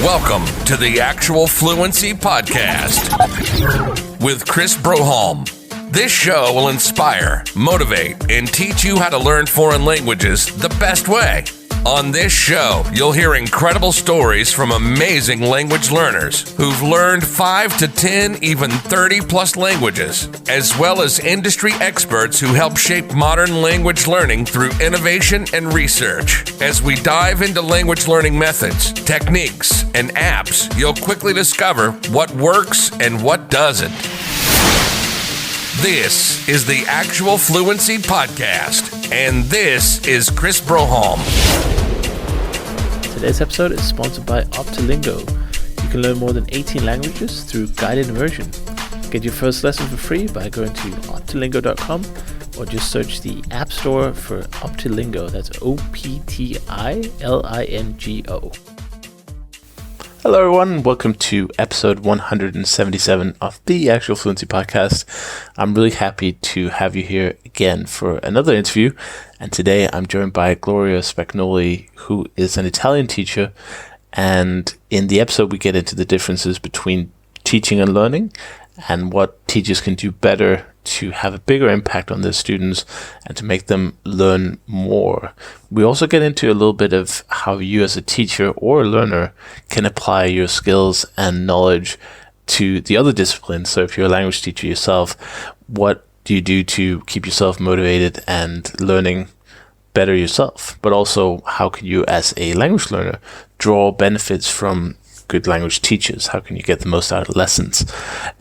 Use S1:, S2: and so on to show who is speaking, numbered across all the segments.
S1: Welcome to the Actual Fluency Podcast with Chris Broholm. This show will inspire, motivate, and teach you how to learn foreign languages the best way. On this show, you'll hear incredible stories from amazing language learners who've learned 5 to 10, even 30 plus languages, as well as industry experts who help shape modern language learning through innovation and research. As we dive into language learning methods, techniques, and apps, you'll quickly discover what works and what doesn't. This is the Actual Fluency Podcast, and this is Chris Broholm.
S2: Today's episode is sponsored by Optilingo. You can learn more than 18 languages through guided immersion. Get your first lesson for free by going to optilingo.com or just search the App Store for Optilingo. That's Optilingo. Hello everyone, welcome to episode 177 of the Actual Fluency Podcast. I'm really happy to have you here again for another interview, and today I'm joined by Gloria Spagnoli, who is an Italian teacher, and in the episode we get into the differences between teaching and learning and what teachers can do better to have a bigger impact on their students and to make them learn more. We also get into a little bit of how you as a teacher or a learner can apply your skills and knowledge to the other disciplines. So if you're a language teacher yourself, what do you do to keep yourself motivated and learning better yourself? But also, how can you as a language learner draw benefits from good language teachers? How can you get the most out of lessons?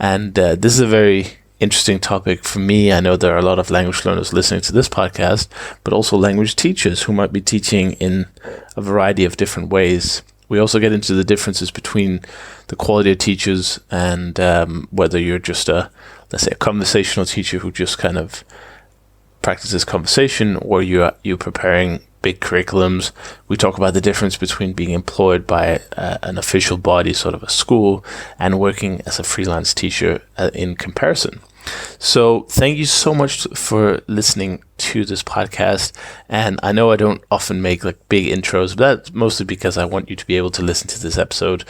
S2: And this is a very interesting topic for me. I know there are a lot of language learners listening to this podcast, but also language teachers who might be teaching in a variety of different ways. We also get into the differences between the quality of teachers and whether you're just let's say a conversational teacher who just kind of practices conversation, or you're preparing big curriculums. We talk about the difference between being employed by an official body, sort of a school, and working as a freelance teacher in comparison. So thank you so much for listening to this podcast. And I know I don't often make like big intros, but that's mostly because I want you to be able to listen to this episode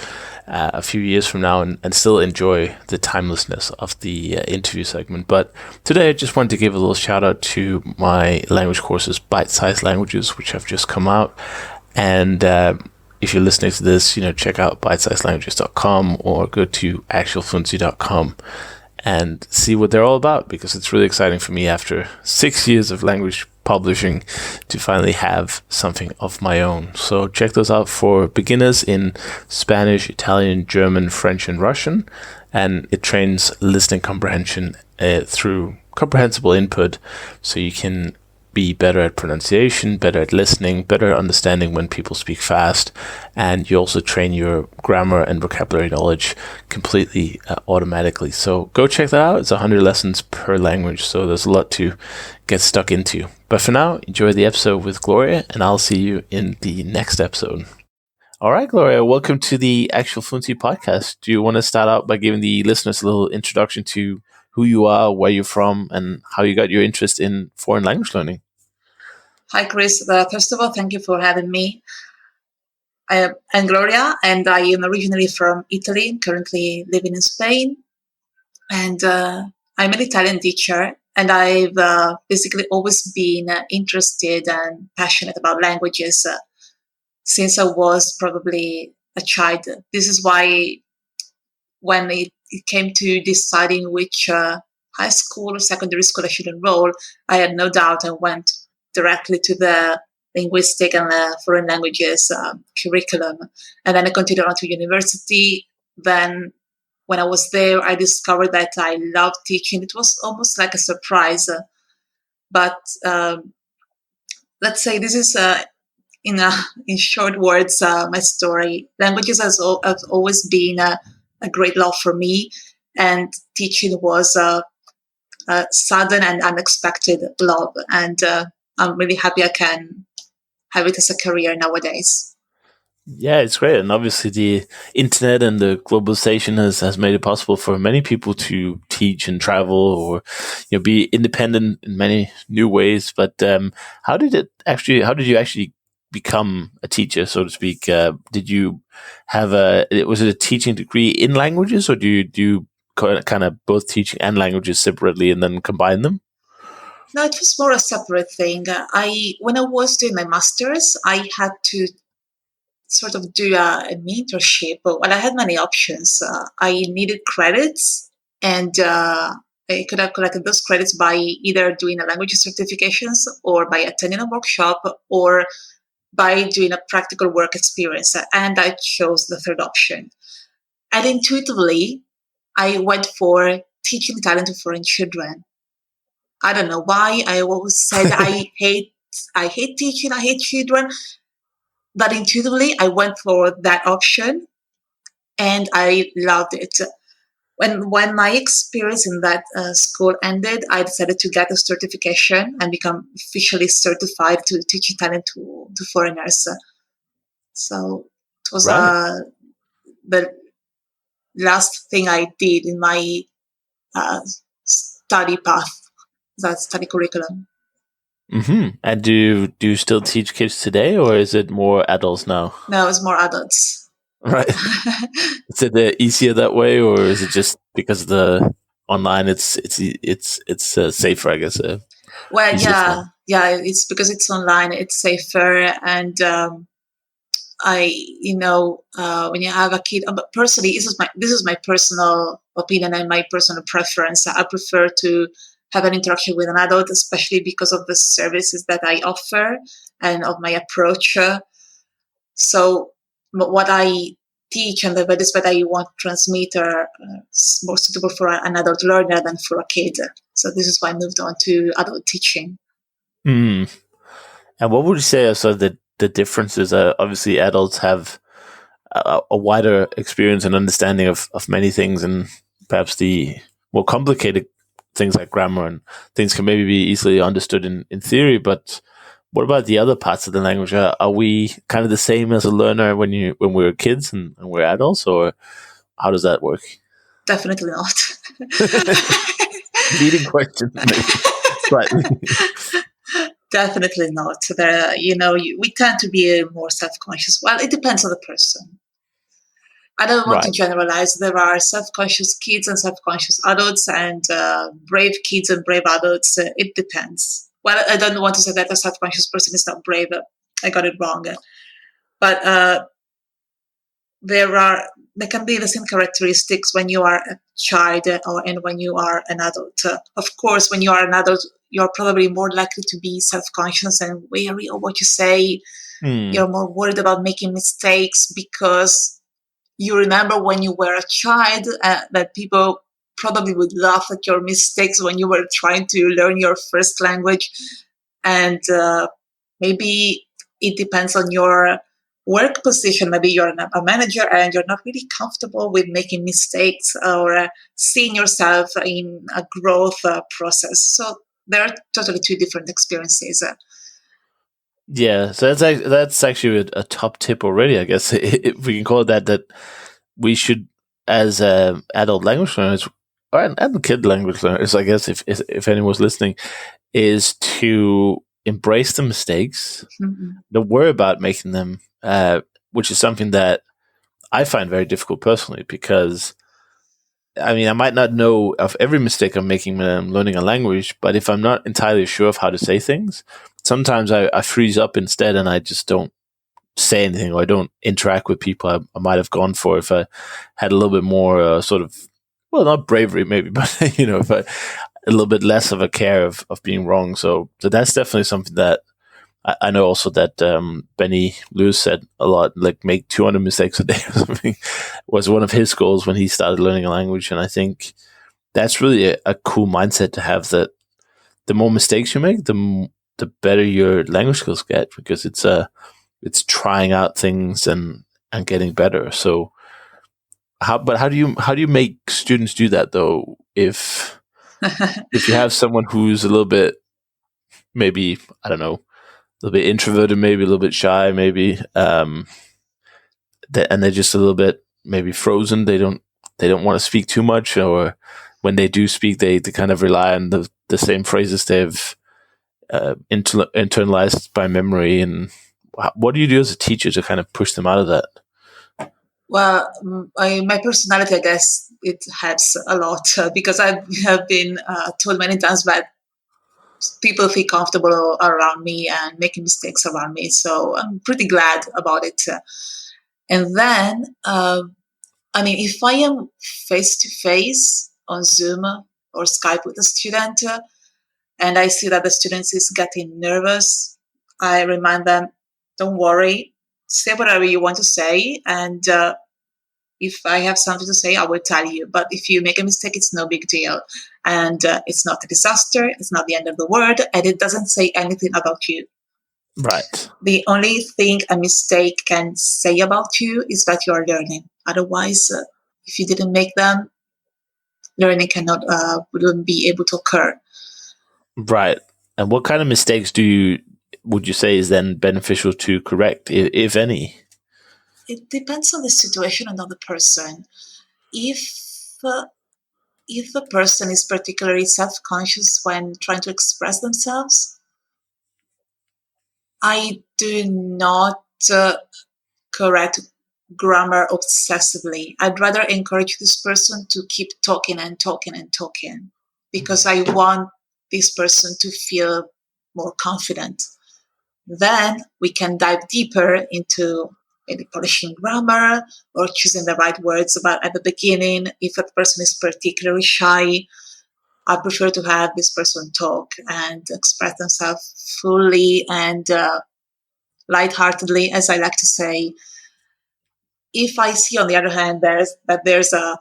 S2: a few years from now and still enjoy the timelessness of the interview segment. But today I just wanted to give a little shout out to my language courses, Bite-Sized Languages, which have just come out. And if you're listening to this, check out bitesizedlanguages.com or go to actualfluency.com and see what they're all about, because it's really exciting for me after 6 years of language publishing to finally have something of my own. So check those out for beginners in Spanish, Italian, German, French, and Russian. And it trains listening comprehension through comprehensible input, so you can be better at pronunciation, better at listening, better understanding when people speak fast, and you also train your grammar and vocabulary knowledge completely automatically. So go check that out. It's 100 lessons per language, so there's a lot to get stuck into. But for now, enjoy the episode with Gloria, and I'll see you in the next episode. All right, Gloria, welcome to the Actual Fluency Podcast. Do you want to start out by giving the listeners a little introduction to who you are, where you're from, and how you got your interest in foreign language learning?
S3: Hi, Chris. First of all, thank you for having me. I'm Gloria, and I am originally from Italy, currently living in Spain. And I'm an Italian teacher, and I've basically always been interested and passionate about languages since I was probably a child. This is why when it came to deciding which high school or secondary school I should enroll, I had no doubt and went directly to the linguistic and foreign languages curriculum. And then I continued on to university. Then when I was there, I discovered that I loved teaching. It was almost like a surprise. But let's say this is, in short words, my story. Languages has always been a great love for me. And teaching was a sudden and unexpected love. And I'm really happy I can have it as a career nowadays.
S2: Yeah, it's great. And obviously the internet and the globalization has made it possible for many people to teach and travel or be independent in many new ways. But how did you actually become a teacher, so to speak? Did you have was it a teaching degree in languages, or do you kind of both teaching and languages separately and then combine them?
S3: No, it was more a separate thing. When I was doing my master's, I had to sort of do an internship. Well, I had many options. I needed credits, and I could have collected those credits by either doing a language certifications or by attending a workshop or by doing a practical work experience. And I chose the third option. And intuitively, I went for teaching Italian to foreign children. I don't know why. I always said I hate teaching, I hate children. But intuitively, I went for that option, and I loved it. When my experience in that school ended, I decided to get a certification and become officially certified to teach Italian to foreigners. So it was
S2: Right.
S3: the last thing I did in my study path, that study curriculum.
S2: Mm-hmm. And do you still teach kids today, or is it more adults now?
S3: No, it's more adults.
S2: Right. Is it easier that way, or is it just because the online it's safer, I guess?
S3: Well,
S2: Easier.
S3: yeah, it's because it's online, it's safer, and when you have a kid, personally, this is my personal opinion and my personal preference. I prefer to have an interaction with an adult, especially because of the services that I offer and of my approach. So what I teach and the values that I want to transmit are more suitable for an adult learner than for a kid. So this is why I moved on to adult teaching.
S2: Mm. And what would you say are sort of the differences? Obviously, adults have a wider experience and understanding of many things, and perhaps the more complicated things like grammar and things can maybe be easily understood in theory. But what about the other parts of the language? Are we kind of the same as a learner when we're kids and we're adults, or how does that work?
S3: Definitely not.
S2: Leading question, maybe slightly.
S3: Definitely not. We tend to be more self-conscious. Well, it depends on the person. I don't want to
S2: Right.
S3: generalize. There are self-conscious kids and self-conscious adults, and brave kids and brave adults. It depends. Well, I don't want to say that a self-conscious person is not brave. I got it wrong. But there can be the same characteristics when you are a child and when you are an adult. Of course, when you are an adult, you're probably more likely to be self-conscious and wary of what you say.
S2: Hmm.
S3: You're more worried about making mistakes because you remember when you were a child that people probably would laugh at your mistakes when you were trying to learn your first language. And maybe it depends on your work position. Maybe you're a manager and you're not really comfortable with making mistakes or seeing yourself in a growth process. So there are totally two different experiences.
S2: Yeah, so that's actually a top tip already, I guess, if we can call it that. That we should, as adult language learners or and kid language learners, I guess, if anyone's listening, is to embrace the mistakes,
S3: Mm-hmm.
S2: don't worry about making them, which is something that I find very difficult personally because. I mean, I might not know of every mistake I'm making when I'm learning a language, but if I'm not entirely sure of how to say things, sometimes I freeze up instead and I just don't say anything or I don't interact with people I might have gone for if I had a little bit more sort of, well, not bravery maybe, but, if I, a little bit less of a care of being wrong. So that's definitely something that I know also that Benny Lewis said a lot, like make 200 mistakes a day or something, was one of his goals when he started learning a language. And I think that's really a cool mindset to have, that the more mistakes you make, the better your language skills get, because it's trying out things and getting better. So how do you make students do that though? If you have someone who's a little bit, maybe, I don't know, a little bit introverted, maybe a little bit shy, maybe, and they're just a little bit maybe frozen. They don't want to speak too much, or when they do speak, they kind of rely on the same phrases they've internalized by memory. And what do you do as a teacher to kind of push them out of that?
S3: Well, my personality, I guess, it helps a lot because I have been told many times that people feel comfortable around me and making mistakes around me. So I'm pretty glad about it. And then, if I am face to face on Zoom or Skype with a student and I see that the student is getting nervous, I remind them, don't worry, say whatever you want to say. And if I have something to say, I will tell you. But if you make a mistake, it's no big deal. And it's not a disaster. It's not the end of the world. And it doesn't say anything about you.
S2: Right.
S3: The only thing a mistake can say about you is that you are learning. Otherwise, if you didn't make them, learning wouldn't be able to occur.
S2: Right. And what kind of mistakes would you say is then beneficial to correct, if any?
S3: It depends on the situation and on the person. If the person is particularly self-conscious when trying to express themselves, I do not correct grammar obsessively. I'd rather encourage this person to keep talking and talking and talking because I want this person to feel more confident. Then we can dive deeper into maybe polishing grammar or choosing the right words. But at the beginning, if a person is particularly shy, I prefer to have this person talk and express themselves fully and lightheartedly, as I like to say. If I see, on the other hand, there's a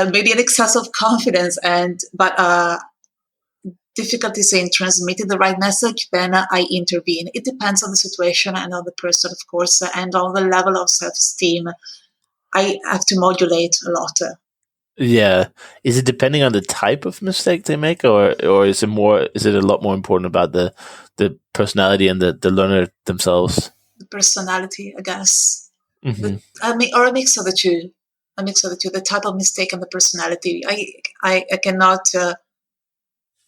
S3: maybe an excess of confidence but difficulties in transmitting the right message, then I intervene. It depends on the situation and on the person, of course, and on the level of self-esteem. I have to modulate a lot.
S2: Yeah. Is it depending on the type of mistake they make, or is it a lot more important about the personality and the learner themselves?
S3: The personality, I guess.
S2: Mm-hmm.
S3: Or a mix of the two. The type of mistake and the personality. I cannot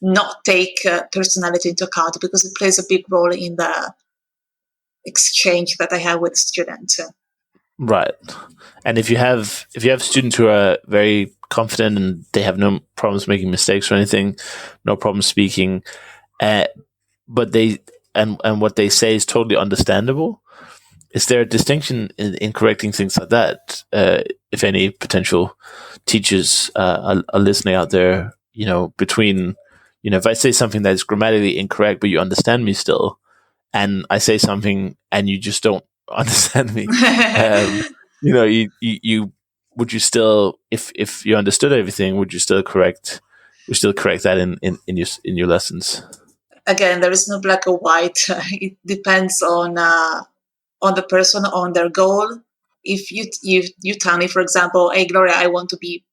S3: not take personality into account because it plays a big role in the exchange that I have with students.
S2: Right. And if you have students who are very confident and they have no problems making mistakes or anything, no problem speaking, but they and what they say is totally understandable, is there a distinction in correcting things like that? If any potential teachers are listening out there, between, if I say something that is grammatically incorrect, but you understand me still, and I say something and you just don't understand me, you would you still, if you understood everything, would you still correct that in your lessons?
S3: Again, there is no black or white. It depends on the person, on their goal. If you tell me, for example, hey Gloria, I want to be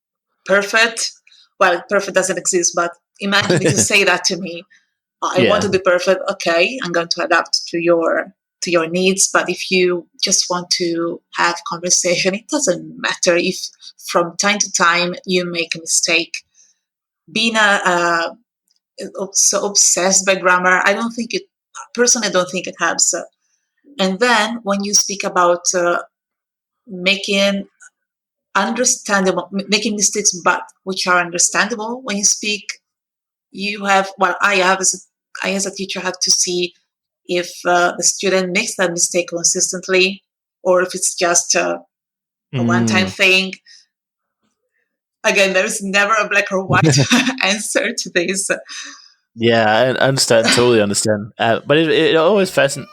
S3: perfect. Well, perfect doesn't exist, but imagine if you say that to me. I want to be perfect. Okay, I'm going to adapt to your needs. But if you just want to have conversation, it doesn't matter if from time to time you make a mistake. Being so obsessed by grammar, I don't think it helps. And then when you speak about making mistakes, but which are understandable, when you speak, I as a teacher have to see if the student makes that mistake consistently or if it's just a one-time thing. Again, there is never a black or white answer to this.
S2: Yeah, I understand, totally understand. But it always fascinates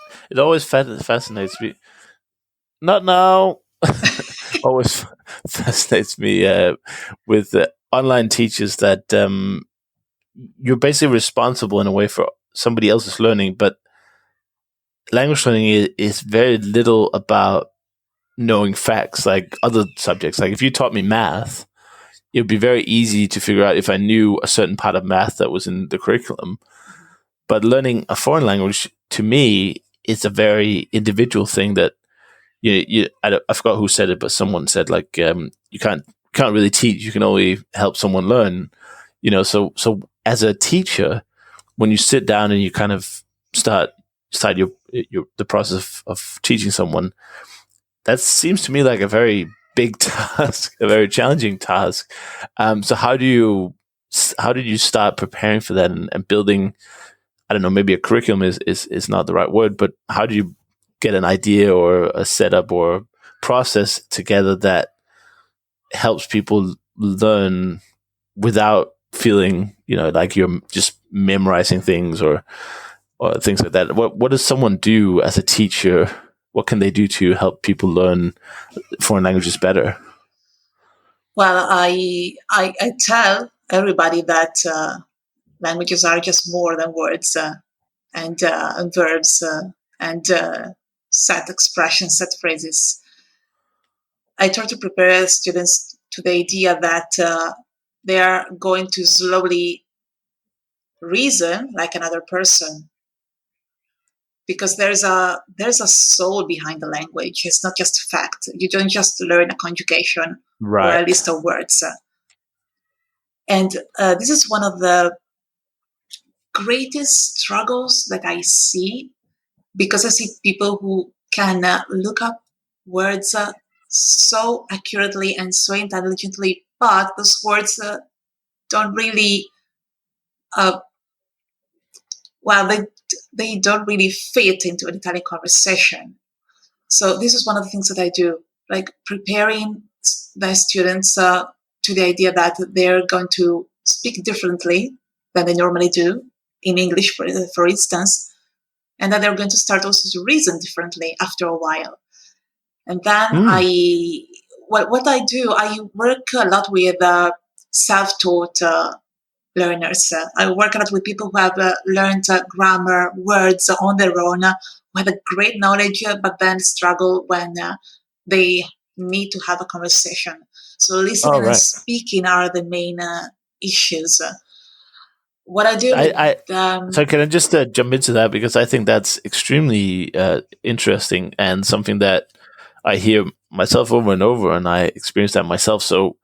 S2: me. Not now. Always fascinates me with online teachers that you're basically responsible in a way for somebody else's learning, but language learning is very little about knowing facts like other subjects. Like if you taught me math, it would be very easy to figure out if I knew a certain part of math that was in the curriculum. But learning a foreign language, to me, is a very individual thing that I forgot who said it, but someone said like you can't really teach. You can only help someone learn. So as a teacher, when you sit down and you kind of start start the process of teaching someone. That seems to me like a very big task, a very challenging task. So how did you start preparing for that and building? I don't know, maybe a curriculum is not the right word, but how do you get an idea or a setup or process together that helps people learn without feeling, like you're just memorizing things or things like that? What does someone do as a teacher? What can they do to help people learn foreign languages better?
S3: Well, I tell everybody that languages are just more than words and verbs and set expressions, set phrases. I try to prepare students to the idea that they are going to slowly reason like another person, because there's a soul behind the language. It's not just fact. You don't just learn a conjugation or a list of words. And this is one of the greatest struggles that I see, because I see people who can look up words so accurately and so intelligently, but those words don't really, they don't really fit into an Italian conversation. So this is one of the things that I do, like preparing the students to the idea that they're going to speak differently than they normally do in English, for instance, and that they're going to start also to reason differently after a while. And then what I do, I work a lot with self-taught learners. I work a lot with people who have learned grammar, words on their own, who have a great knowledge, but then struggle when they need to have a conversation. So listening and speaking are the main issues. What I do
S2: so can I just jump into that, because I think that's extremely interesting and something that I hear myself over and over, and I experience that myself. So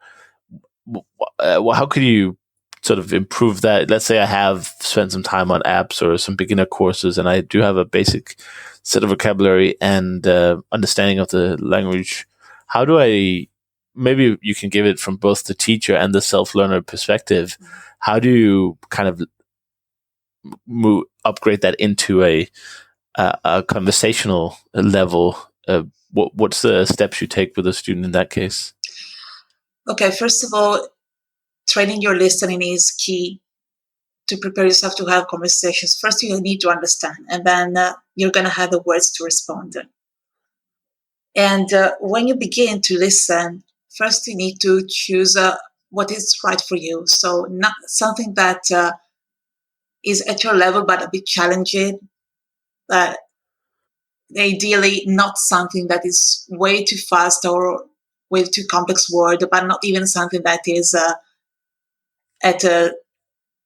S2: how could you sort of improve that? Let's say I have spent some time on apps or some beginner courses, and I do have a basic set of vocabulary and understanding of the language. How do maybe you can give it from both the teacher and the self-learner perspective. How do you kind of upgrade that into a conversational level? What's the steps you take with a student in that case?
S3: Okay, first of all, training your listening is key to prepare yourself to have conversations. First, you need to understand, and then you're going to have the words to respond. And when you begin to listen, first you need to choose what is right for you. So not something that is at your level, but a bit challenging. Ideally, not something that is way too fast or way too complex word, but not even something that is at a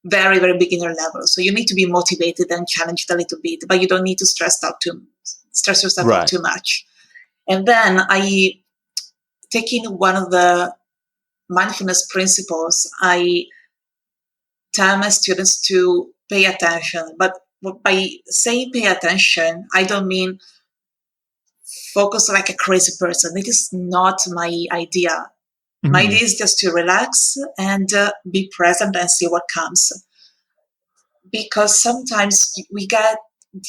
S3: very, very beginner level. So you need to be motivated and challenged a little bit, but you don't need to stress yourself out too much. And then taking one of the mindfulness principles, I tell my students to pay attention. But by saying pay attention, I don't mean focus like a crazy person. It is not my idea. Mm-hmm. My idea is just to relax and be present and see what comes. Because sometimes we get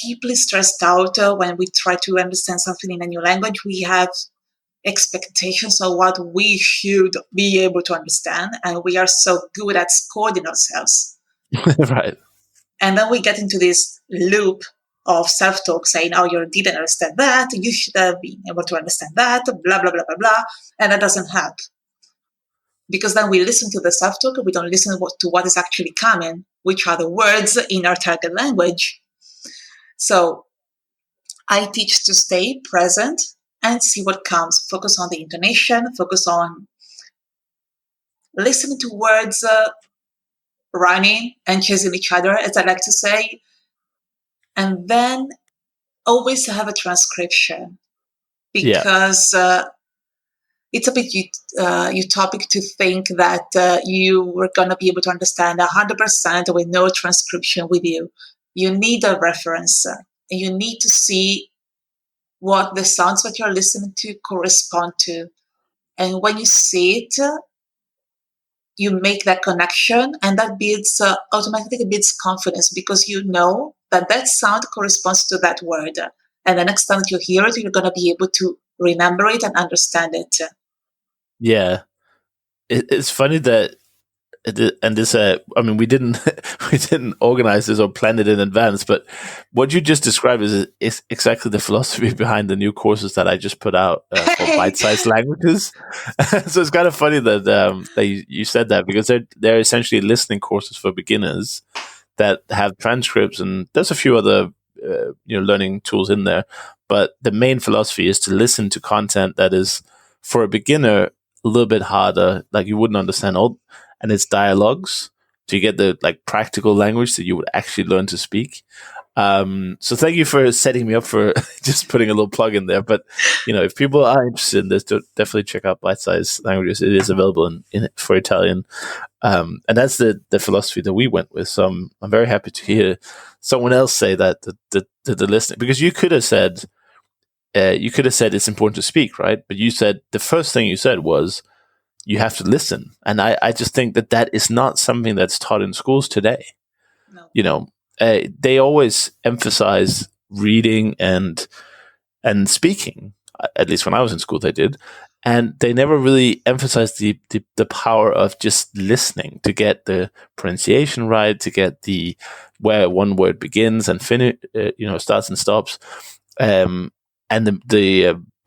S3: deeply stressed out when we try to understand something in a new language. We have expectations of what we should be able to understand, and we are so good at scolding ourselves.
S2: Right.
S3: And then we get into this loop of self-talk saying, oh, you didn't understand that, you should have been able to understand that, blah, blah, blah, blah, blah. And that doesn't help. Because then we listen to the self-talk, we don't listen to what is actually coming, which are the words in our target language. So I teach to stay present and see what comes. Focus on the intonation, focus on listening to words running and chasing each other, as I like to say. And then always have a transcription, because it's a bit utopic to think that you were going to be able to understand 100% with no transcription with you. You need a reference. You need to see what the sounds that you're listening to correspond to. And when you see it, you make that connection, and that builds automatically builds confidence, because you know that that sound corresponds to that word. And the next time that you hear it, you're going to be able to remember it and understand it.
S2: Yeah. It's funny that, and this, I mean, we didn't organize this or plan it in advance, but what you just described is exactly the philosophy behind the new courses that I just put out for bite-sized languages. So it's kind of funny that that you said that, because they're essentially listening courses for beginners that have transcripts, and there's a few other learning tools in there, but the main philosophy is to listen to content that is, for a beginner, a little bit harder, like you wouldn't understand all, and it's dialogues, so you get the practical language that you would actually learn to speak. So thank you for setting me up for just putting a little plug in there. But if people are interested in this, definitely check out Bite Size Languages. It is available in for Italian, and that's the philosophy that we went with. So I'm very happy to hear someone else say that the listening, because you could have said it's important to speak, right? But you said, the first thing you said was, you have to listen. And I just think that is not something that's taught in schools today.
S3: No.
S2: They always emphasize reading and speaking. At least when I was in school, they did. And they never really emphasized the power of just listening, to get the pronunciation right, to get where one word begins and starts and stops. And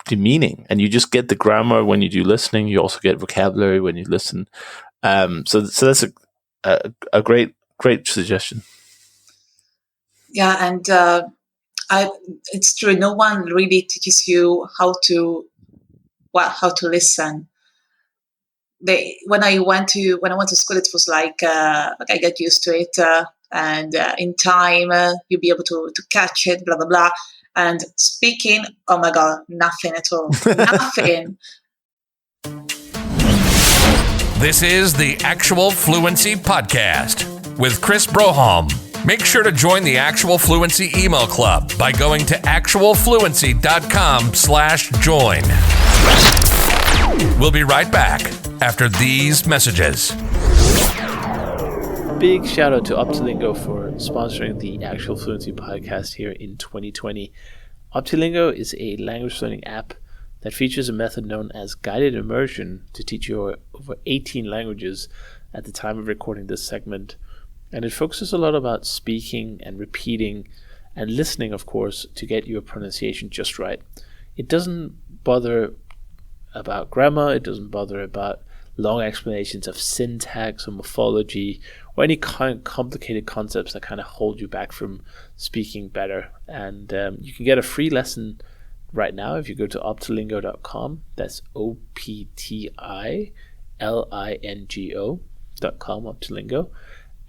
S2: the meaning, and you just get the grammar when you do listening. You also get vocabulary when you listen. So that's a great suggestion.
S3: Yeah, and it's true. No one really teaches you how to listen. When I went to school, it was like I got used to it, and in time you'll be able to catch it, blah blah blah. And speaking, oh my God, nothing at all. Nothing.
S1: This is the Actual Fluency Podcast with Chris Broholm. Make sure to join the Actual Fluency email club by going to actualfluency.com/join. We'll be right back after these messages.
S2: Big shout out to Optilingo for sponsoring the Actual Fluency Podcast here in 2020. Optilingo is a language learning app that features a method known as guided immersion to teach you over 18 languages at the time of recording this segment. And it focuses a lot about speaking and repeating and listening, of course, to get your pronunciation just right. It doesn't bother about grammar. It doesn't bother about long explanations of syntax or morphology or any kind of complicated concepts that kind of hold you back from speaking better. And you can get a free lesson right now if you go to optilingo.com. That's OPTILINGO.com, Optilingo.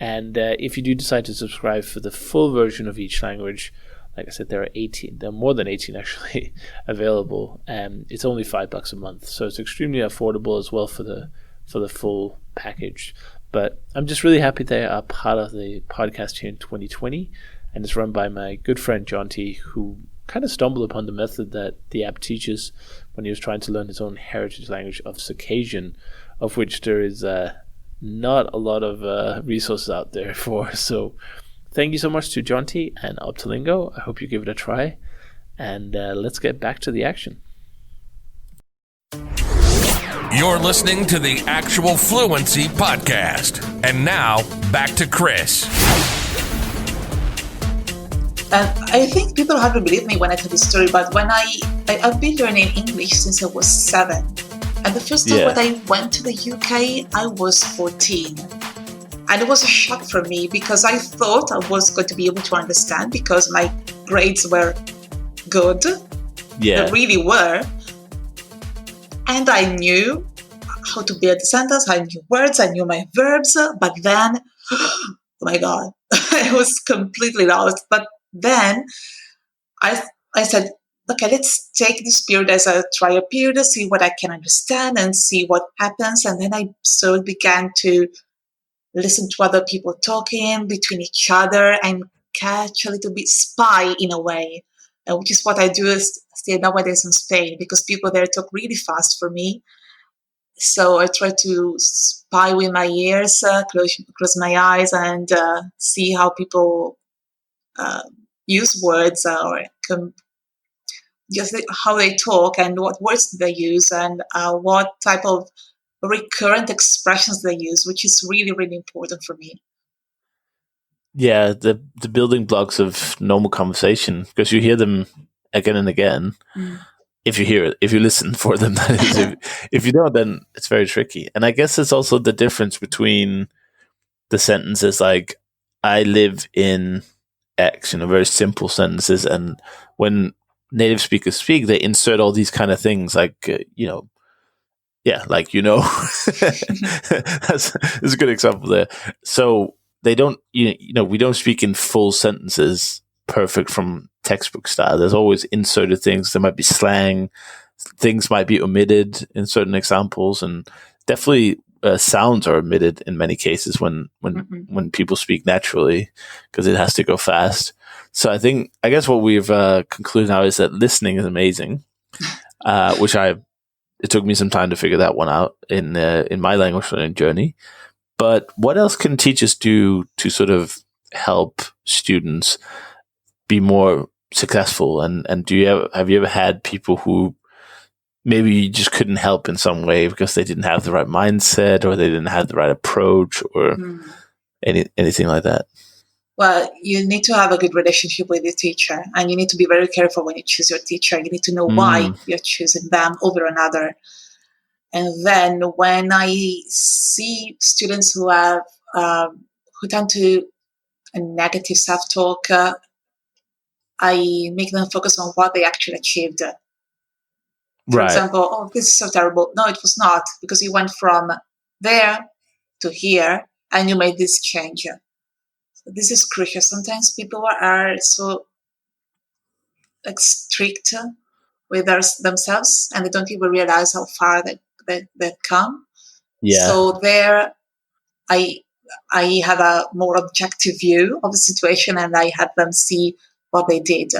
S2: And if you do decide to subscribe for the full version of each language, like I said, there are more than 18 actually available. It's only $5 a month, so it's extremely affordable as well for the full package. But I'm just really happy they are part of the podcast here in 2020, and it's run by my good friend John T, who kind of stumbled upon the method that the app teaches when he was trying to learn his own heritage language of Circassian, of which there is not a lot of resources out there for. So thank you so much to John T and Optilingo. I hope you give it a try, and let's get back to the action.
S1: You're listening to the Actual Fluency Podcast. And now, back to Chris.
S3: I think people hardly believe me when I tell this story, but when I've been learning English since I was 7. And the first time when I went to the UK, I was 14. And it was a shock for me, because I thought I was going to be able to understand because my grades were good.
S2: Yeah.
S3: They really were. And I knew how to build sentences, I knew words, I knew my verbs, but then, oh my God, I was completely lost. But then I said, okay, let's take this period as a trial period, see what I can understand and see what happens. And then I slowly began to listen to other people talking between each other and catch, a little bit spy in a way, which is what I do still nowadays in Spain, because people there talk really fast for me. So I try to spy with my ears, close my eyes, and see how people use words, or just how they talk and what words they use, and what type of recurrent expressions they use, which is really, really important for me.
S2: Yeah, the building blocks of normal conversation, because you hear them again and again. If you hear it, if you listen for them, that is. If you don't, then it's very tricky. And I guess it's also the difference between the sentences like, I live in X, very simple sentences. And when native speakers speak, they insert all these kind of things like, that's a good example there. So they don't, we don't speak in full sentences perfect from textbook style. There's always inserted things. There might be slang. Things might be omitted in certain examples, and definitely sounds are omitted in many cases when people speak naturally, because it has to go fast. So I guess what we've concluded now is that listening is amazing, which it took me some time to figure that one out in my language learning journey. But what else can teachers do to sort of help students be more successful? And have you ever had people who maybe you just couldn't help in some way because they didn't have the right mindset, or they didn't have the right approach, or anything like that?
S3: Well, you need to have a good relationship with your teacher, and you need to be very careful when you choose your teacher. You need to know why you're choosing them over another. And then when I see students who have who tend to a negative self-talk, I make them focus on what they actually achieved. For example, oh, this is so terrible. No, it was not, because you went from there to here and you made this change. So this is crucial. Sometimes people are so strict with themselves, and they don't even realize how far they've come.
S2: Yeah.
S3: So there, I have a more objective view of the situation, and I have them see what they did.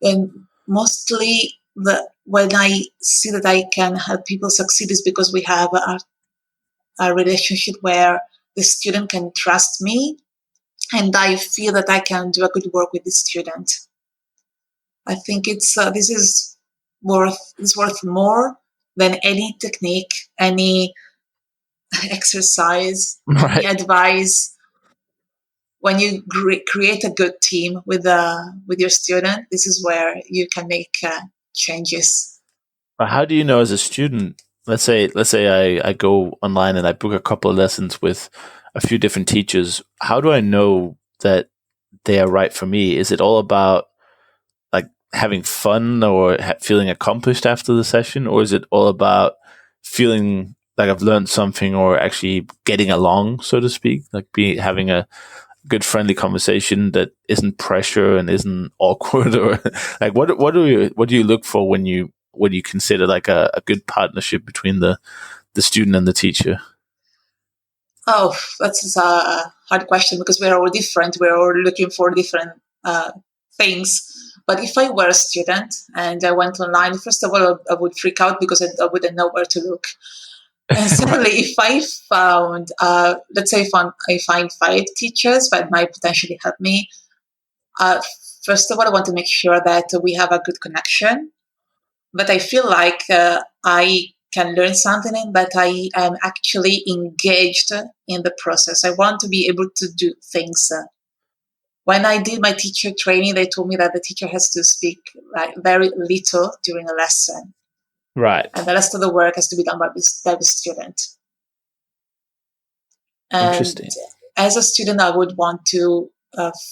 S3: And mostly, when I see that I can help people succeed, is because we have a relationship where the student can trust me, and I feel that I can do a good work with the student. I think it's this is worth more than any technique, any exercise, any advice. When you create a good team with your student, this is where you can make changes.
S2: But how do you know as a student? Let's say I go online and I book a couple of lessons with a few different teachers. How do I know that they are right for me? Is it all about like having fun or feeling accomplished after the session, or is it all about feeling like I've learned something, or actually getting along, so to speak, like having a good friendly conversation that isn't pressure and isn't awkward? Or like what do you look for when you consider like a good partnership between the student and the teacher?
S3: Oh, that's a hard question, because we're all different. We're all looking for different things. But if I were a student and I went online, first of all, I would freak out because I wouldn't know where to look. And secondly, if I found, let's say I find 5 teachers that might potentially help me, first of all, I want to make sure that we have a good connection, that I feel like I can learn something, and that I am actually engaged in the process. I want to be able to do things. When I did my teacher training, they told me that the teacher has to speak like very little during a lesson.
S2: Right.
S3: And the rest of the work has to be done by the student. And
S2: interesting.
S3: As a student, I would want to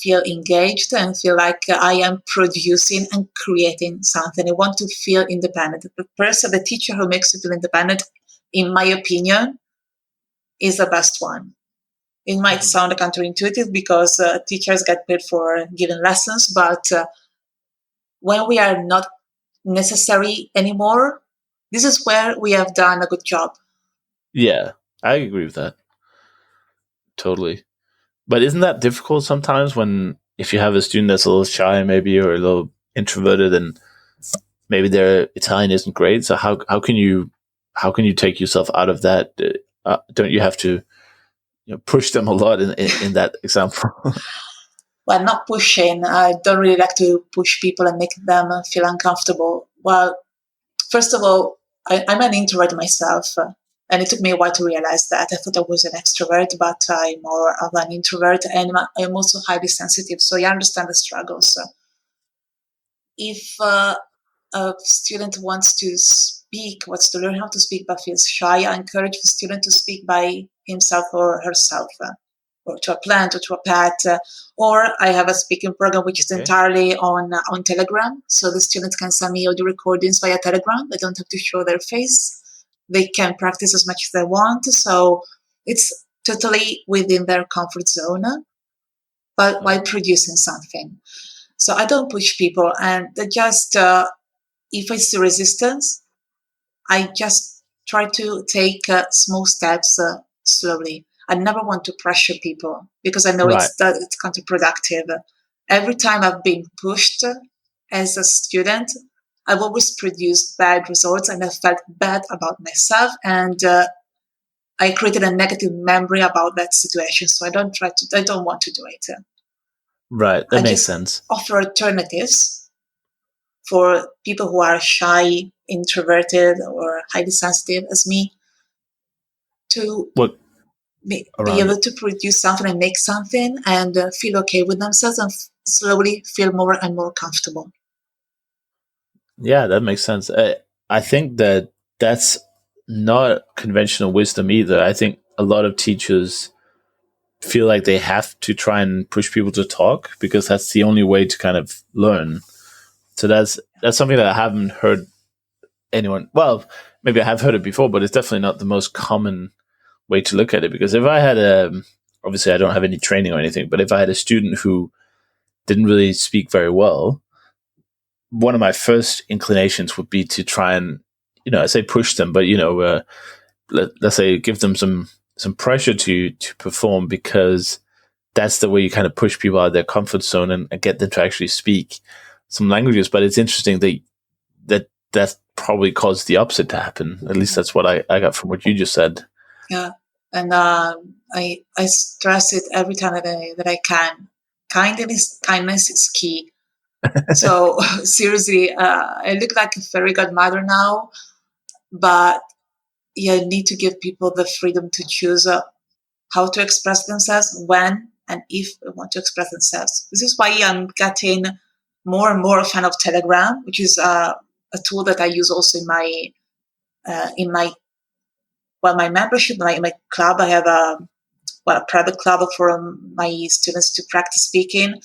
S3: feel engaged and feel like I am producing and creating something. I want to feel independent. The teacher who makes you feel independent, in my opinion, is the best one. It might sound counterintuitive because teachers get paid for giving lessons, but when we are not necessary anymore, this is where we have done a good job.
S2: Yeah, I agree with that. Totally. But isn't that difficult sometimes when if you have a student that's a little shy, maybe, or a little introverted, and maybe their Italian isn't great. So how can you take yourself out of that? Don't you have to push them a lot in that example?
S3: Well, not pushing. I don't really like to push people and make them feel uncomfortable. Well, first of all, I'm an introvert myself, and it took me a while to realize that. I thought I was an extrovert, but I'm more of an introvert, and I'm also highly sensitive, so I understand the struggles. If a student wants to learn how to speak but feels shy, I encourage the student to speak by himself or herself, or to a plant or to a pet. Or I have a speaking program which is entirely on Telegram, so the students can send me audio recordings via Telegram. They don't have to show their face. They can practice as much as they want. So it's totally within their comfort zone, but while producing something. So I don't push people, and they just if I see resistance, I just try to take small steps slowly. I never want to pressure people because I know
S2: Right.
S3: it's counterproductive. Every time I've been pushed as a student, I've always produced bad results, and I felt bad about myself, and I created a negative memory about that situation. So I don't want to do it.
S2: Right. That
S3: I
S2: makes
S3: just
S2: sense.
S3: offer alternatives for people who are shy, introverted, or highly sensitive as me to
S2: What
S3: be
S2: around
S3: able to produce something and make something and feel okay with themselves and slowly feel more and more comfortable.
S2: Yeah, that makes sense. I think that's not conventional wisdom either. I think a lot of teachers feel like they have to try and push people to talk because that's the only way to kind of learn. So that's something that I haven't heard anyone. Well, maybe I have heard it before, but it's definitely not the most common way to look at it. Because if I had obviously I don't have any training or anything, but if I had a student who didn't really speak very well, one of my first inclinations would be to try and, I say push them, but let's say give them some pressure to perform, because that's the way you kind of push people out of their comfort zone and get them to actually speak some languages. But it's interesting that probably caused the opposite to happen. At least that's what I got from what you just said.
S3: Yeah, and I stress it every time that I can. Kindness is key. So seriously, I look like a fairy godmother now, but you need to give people the freedom to choose how to express themselves, when and if they want to express themselves. This is why I'm getting more and more a fan of Telegram, which is a tool that I use also in my membership, in my club. I have a private club for my students to practice speaking.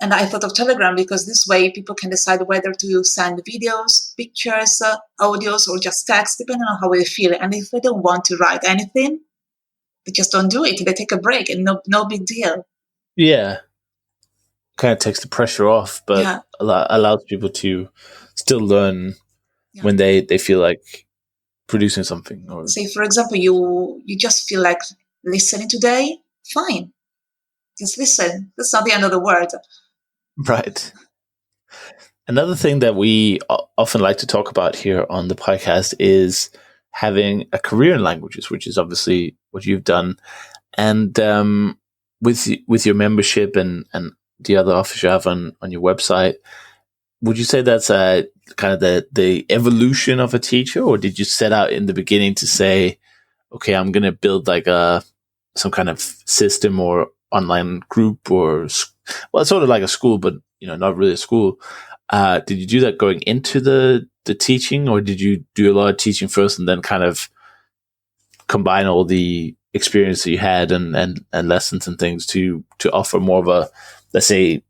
S3: And I thought of Telegram because this way people can decide whether to send videos, pictures, audios, or just text, depending on how they feel. And if they don't want to write anything, they just don't do it. They take a break, and no big deal.
S2: Yeah, kind of takes the pressure off, but allows people to still learn when they feel like producing something. Or
S3: say, for example, you just feel like listening today. Fine, just listen. That's not the end of the world.
S2: right. Another thing that we often like to talk about here on the podcast is having a career in languages, which is obviously what you've done. And with your membership and the other offers you have on your website, would you say that's kind of the evolution of a teacher, or did you set out in the beginning to say, okay, I'm going to build like some kind of system or online group, or it's sort of like a school, but not really a school. Did you do that going into the teaching, or did you do a lot of teaching first and then kind of combine all the experience that you had and lessons and things to offer more of a, let's say,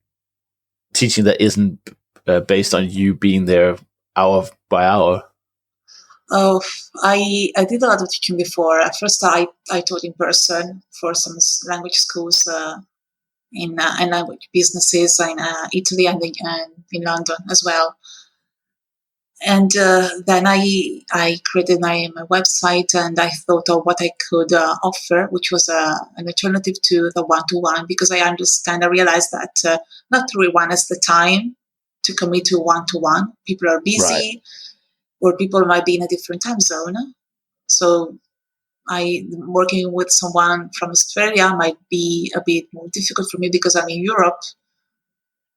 S2: teaching that isn't based on you being there hour by hour?
S3: Oh, I did a lot of teaching before. At first, I taught in person for some language schools in language businesses in Italy and in London as well. And then I created my website, and I thought of what I could offer, which was an alternative to the one-to-one, because I realized that not everyone has the time to commit to one-to-one. People are busy,
S2: Right.
S3: or people might be in a different time zone. So working with someone from Australia might be a bit more difficult for me because I'm in Europe.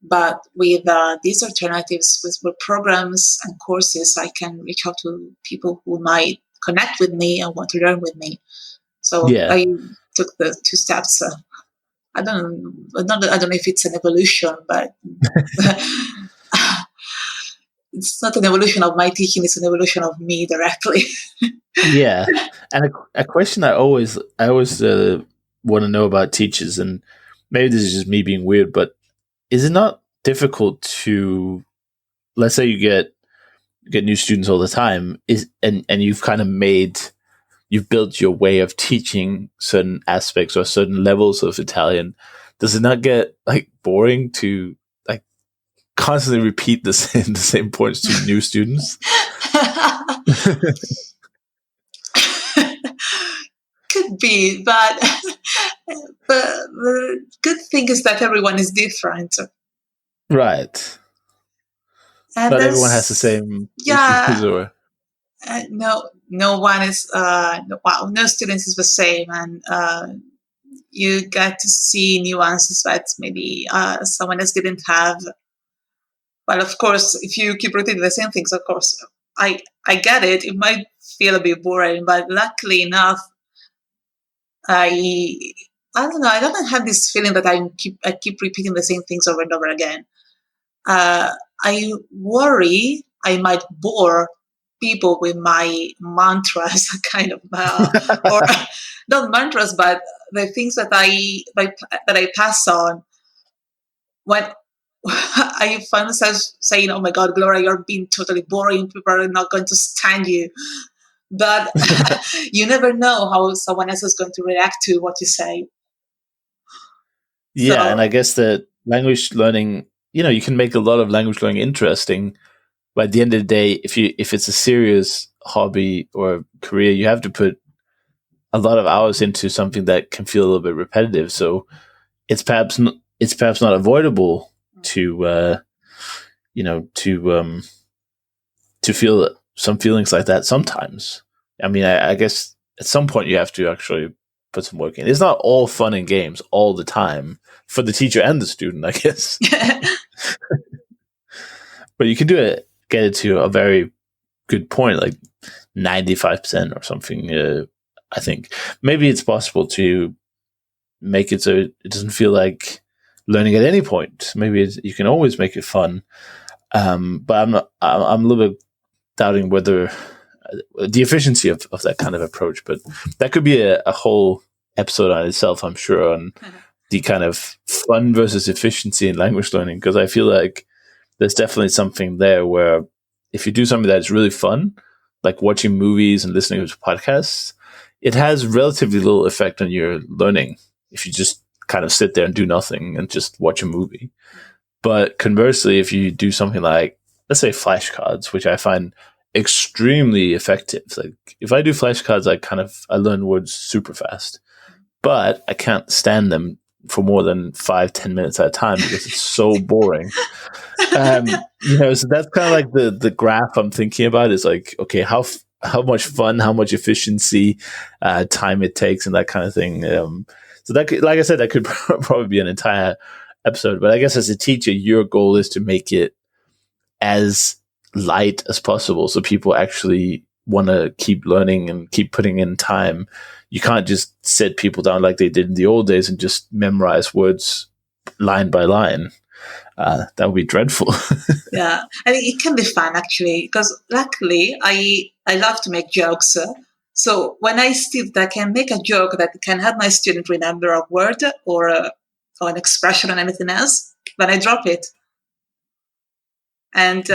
S3: But with these alternatives, with programs and courses, I can reach out to people who might connect with me and want to learn with me. So
S2: Yeah.
S3: I took the two steps. I don't know if it's an evolution, but it's not an evolution of my teaching; it's an evolution of me directly.
S2: Yeah. And a question I always want to know about teachers, and maybe this is just me being weird, but is it not difficult to, let's say you get new students all the time, and you've kind of you've built your way of teaching certain aspects or certain levels of Italian. Does it not get like boring to like constantly repeat the same points to new students?
S3: Could be, but the good thing is that everyone is different.
S2: Right.
S3: And
S2: Not everyone has the same issues, or
S3: no one is no students is the same, and you get to see nuances that maybe someone else didn't have. Well, of course, if you keep repeating the same things, of course, I get it. It might feel a bit boring, but luckily enough, I don't know. I don't have this feeling that I keep repeating the same things over and over again. I worry I might bore people with my mantras, kind of, or not mantras, but the things that I pass on. When I find myself saying, "Oh my God, Gloria, you're being totally boring. People are not going to stand you." But you never know how someone else is going to react to what you say.
S2: yeah,
S3: So,
S2: and I guess that language learning, you can make a lot of language learning interesting. But at the end of the day, if it's a serious hobby or career, you have to put a lot of hours into something that can feel a little bit repetitive. So it's perhaps not avoidable to to feel some feelings like that sometimes. I mean, I guess at some point you have to actually put some work in. It's not all fun and games all the time for the teacher and the student, I guess. But you can get it to a very good point, like 95% or something. I think maybe it's possible to make it so it doesn't feel like learning at any point. Maybe you can always make it fun. But I'm a little bit doubting whether the efficiency of that kind of approach. But that could be a whole episode on itself, I'm sure, on the kind of fun versus efficiency in language learning, because I feel like there's definitely something there where if you do something that's really fun, like watching movies and listening to podcasts, it has relatively little effect on your learning if you just kind of sit there and do nothing and just watch a movie. But conversely, if you do something like, let's say, flashcards, which I find extremely effective. Like if I do flashcards, I learn words super fast, but I can't stand them for more than 5-10 minutes at a time because it's so boring. So that's kind of like the graph I'm thinking about is like, okay, how much fun, how much efficiency, time it takes, and that kind of thing. So that could, like I said, that could probably be an entire episode. But I guess as a teacher, your goal is to make it as light as possible, so people actually want to keep learning and keep putting in time. You can't just sit people down like they did in the old days and just memorize words line by line. That would be dreadful.
S3: yeah, I mean, it can be fun actually, because luckily I love to make jokes. So when I see that I can make a joke that can help my student remember a word or an expression or anything else, then I drop it. And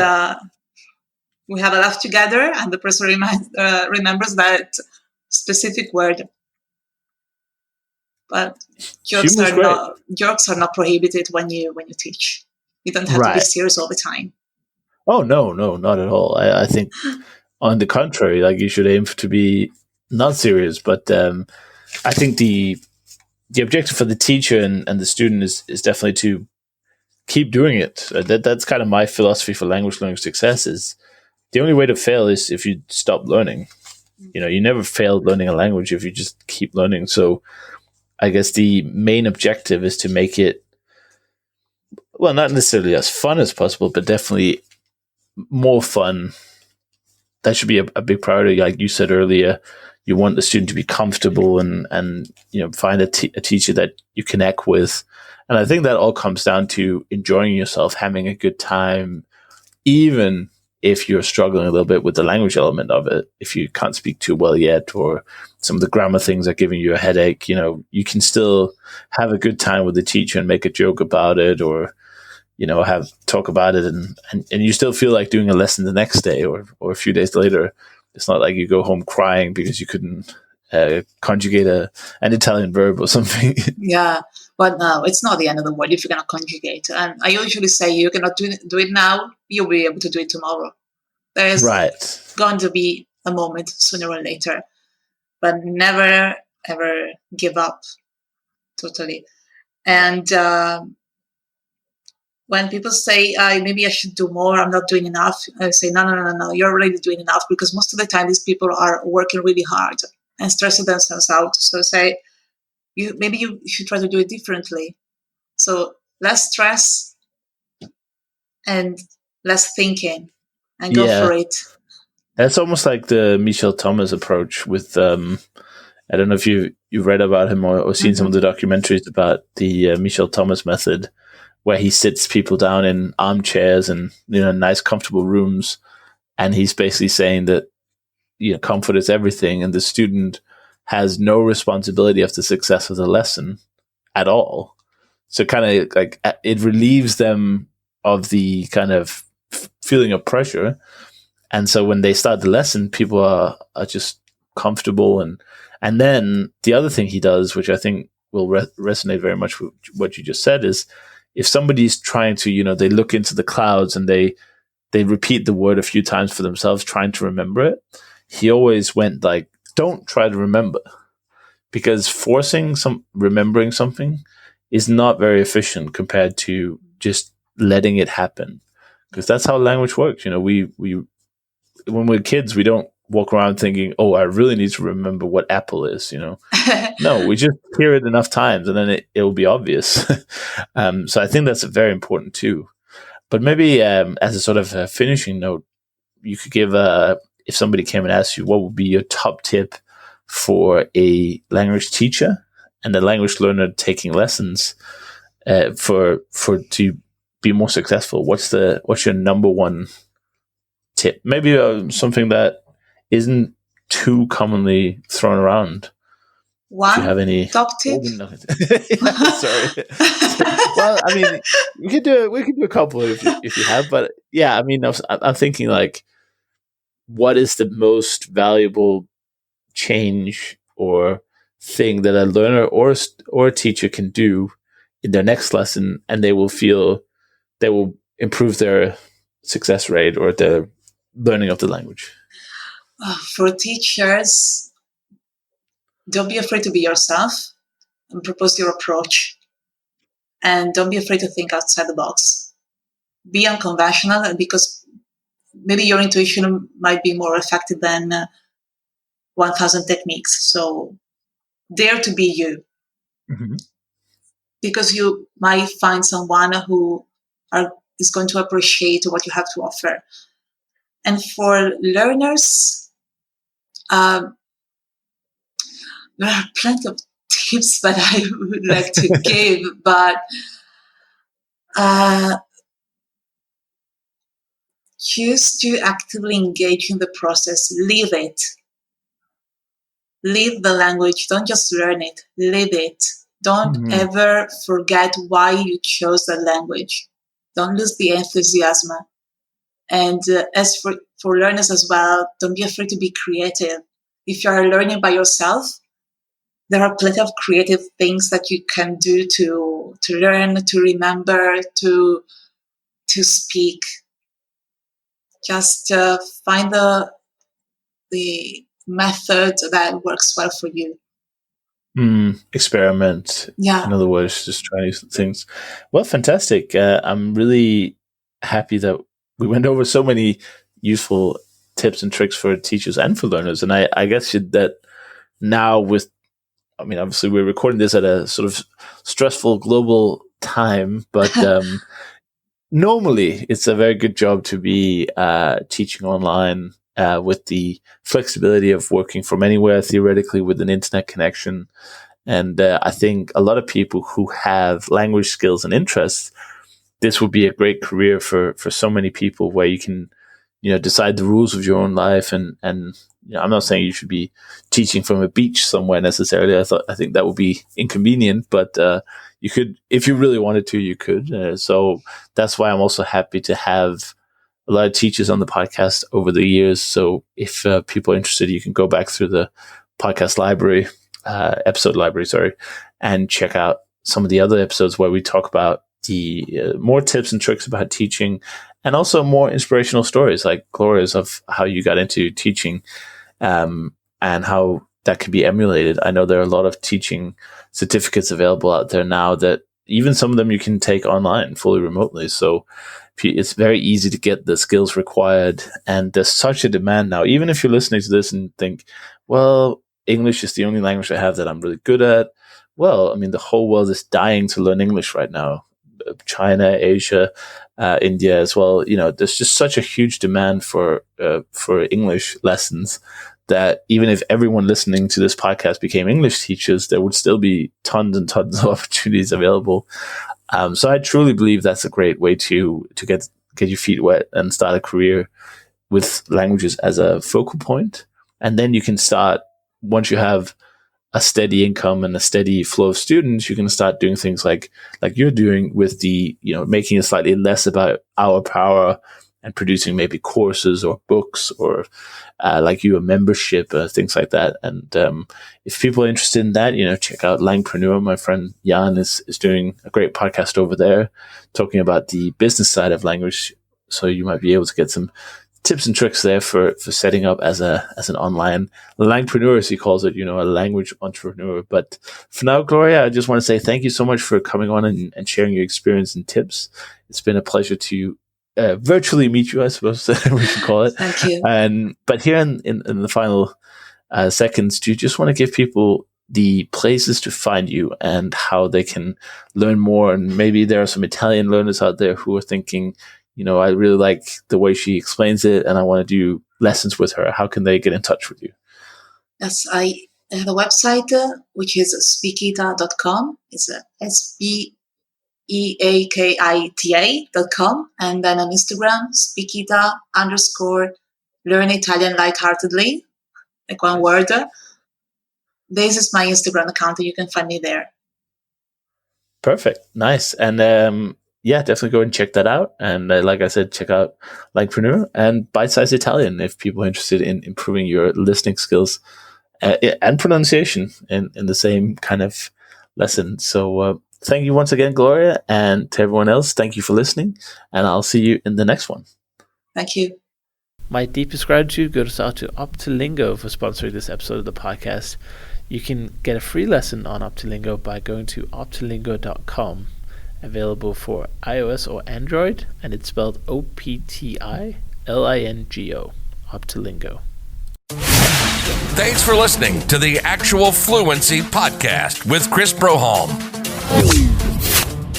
S3: we have a laugh together, and the person remembers that specific word. But jokes are not prohibited when you teach. You don't have to be
S2: Right.
S3: serious all the time.
S2: Oh, no, not at all. I think on the contrary, like you should aim to be not serious, but I think the objective for the teacher and the student is definitely to keep doing it. That's kind of my philosophy for language learning success. Is the only way to fail is if you stop learning. You never fail learning a language if you just keep learning. So I guess the main objective is to make it, well, not necessarily as fun as possible, but definitely more fun. That should be a big priority. Like you said earlier, you want the student to be comfortable and find a teacher that you connect with. And I think that all comes down to enjoying yourself, having a good time, even if you're struggling a little bit with the language element of it. If you can't speak too well yet, or some of the grammar things are giving you a headache, you can still have a good time with the teacher and make a joke about it, or have talk about it, and you still feel like doing a lesson the next day or a few days later. It's not like you go home crying because you couldn't conjugate an Italian verb or something.
S3: Yeah, but no, it's not the end of the world if you're going to conjugate. And I usually say you cannot do it now, you'll be able to do it tomorrow. There's
S2: Right.
S3: going to be a moment sooner or later, but never, ever give up totally. And when people say, maybe I should do more, I'm not doing enough, I say, no, you're already doing enough, because most of the time these people are working really hard and stressing themselves out. So say, maybe you should try to do it differently. So less stress and less thinking, and go for it.
S2: That's almost like the Michel Thomas approach with, I don't know if you've read about him or seen some of the documentaries about the Michel Thomas method, where he sits people down in armchairs and nice comfortable rooms, and he's basically saying that comfort is everything, and the student has no responsibility of the success of the lesson at all. So kind of like it relieves them of the kind of feeling of pressure, and so when they start the lesson, people are just comfortable. And then the other thing he does, which I think will resonate very much with what you just said, is if somebody's trying to, they look into the clouds and they repeat the word a few times for themselves, trying to remember it, he always went like, don't try to remember, because forcing remembering something is not very efficient compared to just letting it happen. Because that's how language works. We when we're kids, we don't walk around thinking, oh, I really need to remember what apple is, No, we just hear it enough times and then it will be obvious. So I think that's very important too. But maybe as a sort of a finishing note, you could give, if somebody came and asked you, what would be your top tip for a language teacher and a language learner taking lessons for to be more successful? What's your number one tip? Maybe something that isn't too commonly thrown around.
S3: One,
S2: do you have any
S3: top tip?
S2: Sorry. Well, I mean, we could do a couple if you have, but yeah, I mean, I'm thinking like, what is the most valuable change or thing that a learner or a teacher can do in their next lesson, and they will improve their success rate or their learning of the language?
S3: For teachers, don't be afraid to be yourself and propose your approach. And don't be afraid to think outside the box. Be unconventional, because maybe your intuition might be more effective than 1,000 techniques. So dare to be you. Mm-hmm. Because you might find someone who is going to appreciate what you have to offer. And for learners, there are plenty of tips that I would like to give, but choose to actively engage in the process. Live it. Live the language. Don't just learn it. Live it. Don't ever forget why you chose the language. Don't lose the enthusiasm. And as for learners as well, don't be afraid to be creative. If you are learning by yourself, there are plenty of creative things that you can do to learn, to remember, to speak. Just find the method that works well for you.
S2: Experiment.
S3: Yeah.
S2: In other words, just try new things. Well, fantastic. I'm really happy that we went over so many useful tips and tricks for teachers and for learners. And I guess that now obviously we're recording this at a sort of stressful global time, but normally it's a very good job to be teaching online with the flexibility of working from anywhere, theoretically with an internet connection. And I think a lot of people who have language skills and interests, this would be a great career for so many people, where you can, decide the rules of your own life. And I'm not saying you should be teaching from a beach somewhere necessarily. I think that would be inconvenient, but you could, if you really wanted to, you could. So that's why I'm also happy to have a lot of teachers on the podcast over the years. So if people are interested, you can go back through the podcast library, episode library, and check out some of the other episodes where we talk about the more tips and tricks about teaching, and also more inspirational stories like Gloria's of how you got into teaching, and how that can be emulated. I know there are a lot of teaching certificates available out there now that even some of them you can take online fully remotely. So it's very easy to get the skills required. And there's such a demand now, even if you're listening to this and think, well, English is the only language I have that I'm really good at. Well, the whole world is dying to learn English right now. China, Asia, India as well. There's just such a huge demand for English lessons that even if everyone listening to this podcast became English teachers, there would still be tons and tons of opportunities available. So I truly believe that's a great way to get your feet wet and start a career with languages as a focal point. And then you can start, once you have a steady income and a steady flow of students, you can start doing things like you're doing with the, making it slightly less about our power and producing maybe courses or books or a membership, things like that. And if people are interested in that, check out Langpreneur. My friend Jan is doing a great podcast over there talking about the business side of language. So you might be able to get some tips and tricks there for setting up as an online Langpreneur, as he calls it, a language entrepreneur. But for now, Gloria, I just want to say thank you so much for coming on and sharing your experience and tips. It's been a pleasure to virtually meet you, I suppose we can call it.
S3: Thank you.
S2: But here in the final seconds, do you just want to give people the places to find you and how they can learn more? And maybe there are some Italian learners out there who are thinking, I really like the way she explains it and I want to do lessons with her. How can they get in touch with you?
S3: Yes, I have a website, which is speakita.com. It's speakita.com. And then on Instagram, speakita_learn Italian lightheartedly, like one word. This is my Instagram account, and you can find me there.
S2: Perfect. Nice. And definitely go and check that out. And like I said, check out Langpreneur and Bite Size Italian if people are interested in improving your listening skills and pronunciation in the same kind of lesson. So thank you once again, Gloria, and to everyone else, thank you for listening, and I'll see you in the next one.
S3: Thank you.
S2: My deepest gratitude goes out to Optilingo for sponsoring this episode of the podcast. You can get a free lesson on Optilingo by going to optilingo.com. Available for iOS or Android, and it's spelled Optilingo. Optilingo.
S1: Thanks for listening to the Actual Fluency Podcast with Chris Broholm.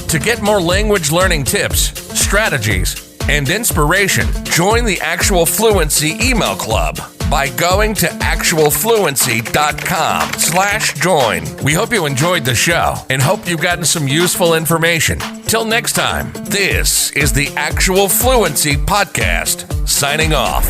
S1: To get more language learning tips, strategies, and inspiration, join the Actual Fluency email club by going to actualfluency.com/join. We hope you enjoyed the show and hope you've gotten some useful information. Till next time, this is the Actual Fluency Podcast, signing off.